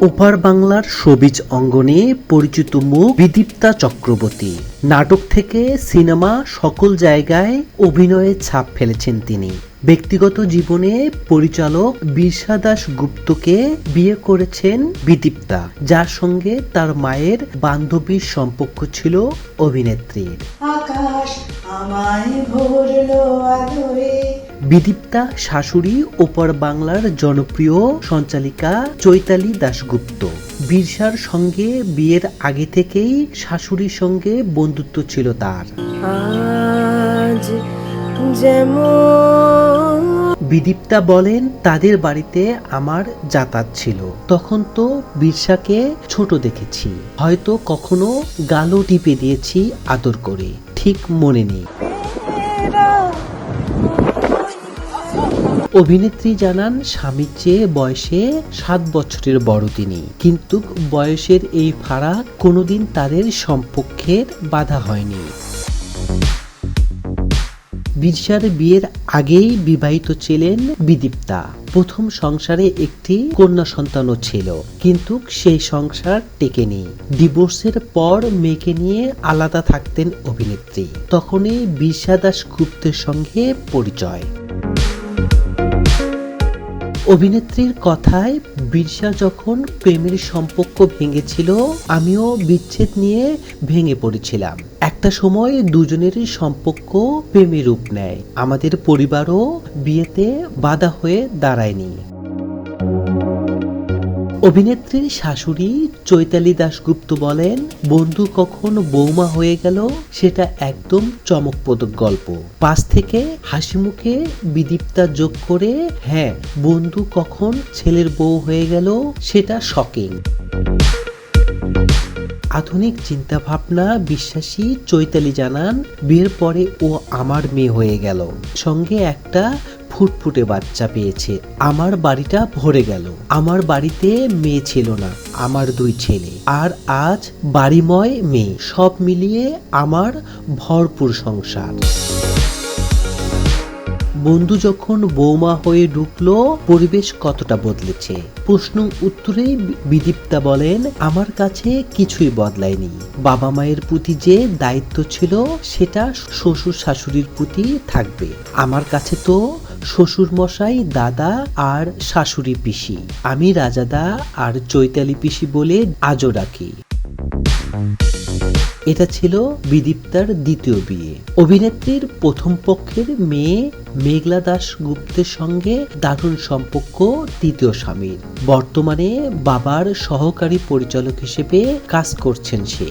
ওপার বাংলার শোবিজ অঙ্গনে পরিচিত মুখ বিদীপ্তা চক্রবর্তী। নাটক থেকে সিনেমা সকল জায়গায় অভিনয়ে ছাপ ফেলেছেন তিনি। ব্যক্তিগত জীবনে পরিচালক বিরসা দাশগুপ্তকে বিয়ে করেছেন বিদীপ্তা, যার সঙ্গে তার মায়ের বান্ধবীর সম্পর্ক ছিল অভিনেত্রীর। আকাশ আমায় ভরলো আলোয়। বিদীপ্তা শাশুড়ি ওপার বাংলার জনপ্রিয় সঞ্চালিকা চৈতালি দাশগুপ্ত। বিরসার সঙ্গে বিয়ের আগে থেকেই শাশুড়ির সঙ্গে বন্ধুত্ব ছিল তার। আজ যেমন বিদীপ্তা বলেন, তাদের বাড়িতে আমার যাতায়াত ছিল। তখন তো বিরসাকে ছোট দেখেছি, হয়তো কখনো গালও টিপে দিয়েছি আদর করে, ঠিক মনে নেই। অভিনেত্রী জানান, স্বামীর চেয়ে বয়সে 7 বছরের বড় তিনি, কিন্তু বয়সের এই ফারাক কোনোদিন তাদের সম্পর্কের বাধা হয়নি। বিরসার বিয়ের আগেই বিবাহিত ছিলেন বিদীপ্তা। প্রথম সংসারে একটি কন্যা সন্তানও ছিল, কিন্তু সেই সংসার টেকেনি। ডিভোর্সের পর মেয়েকে নিয়ে আলাদা থাকতেন অভিনেত্রী। তখনই বিরসা দাশগুপ্তের সঙ্গে পরিচয়। অভিনেত্রীর কথায়, বিরসা যখন প্রেমের সম্পর্ক ভেঙেছিল, আমিও বিচ্ছেদ নিয়ে ভেঙে পড়েছিলাম। একটা সময় দুজনেরই সম্পর্ক প্রেমে রূপ নেয়। আমাদের পরিবারও বিয়েতে বাধা হয়ে দাঁড়ায়নি। অভিনেত্রীর শাশুড়ি চৈতালি দাশগুপ্ত বলেন, বন্ধু কখন বৌমা হয়ে গেল সেটা একদম চমকপ্রদ গল্প। পাশ থেকে হাসি মুখে বিদীপ্তা যোগ করে, হ্যাঁ, বন্ধু কখন ছেলের বউ হয়ে গেল সেটা শকিং। আধুনিক চিন্তা ভাবনা বিশ্বাসী চৈতালি জানান, বিয়ের পরে ও আমার মেয়ে হয়ে গেল, সঙ্গে একটা ফুটফুটে বাচ্চা পেয়েছে। আমার বাড়িটা ভরে গেল। আমার বাড়িতে মেয়ে ছিল না, আমার 2 ছেলে, আর আজ বাড়িময় মেয়ে। সব মিলিয়ে আমার ভরপুর সংসার। বন্ধু যখন বৌমা হয়ে ঢুকলো, পরিবেশ কতটা বদলেছে। প্রশ্ন উত্তরেই বিদীপ্তা বলেন, আমার কাছে কিছুই বদলায়নি। বাবা মায়ের প্রতি যে দায়িত্ব ছিল সেটা শ্বশুর শাশুড়ির প্রতি থাকবে। আমার কাছে তো শ্বশুর মশাই, দাদা আর শাশুড়ি পিসি। আমি রাজাদা আর চৈতালি পিসি বলে আজও ডাকি। এটা ছিল বিদীপ্তার দ্বিতীয় বিয়ে। অভিনেত্রীর প্রথম পক্ষের মেয়ে মেঘলা দাশগুপ্তের সঙ্গে দারুণ সম্পর্ক দ্বিতীয় স্বামীর। বর্তমানে বাবার সহকারী পরিচালক হিসেবে কাজ করছেন সে।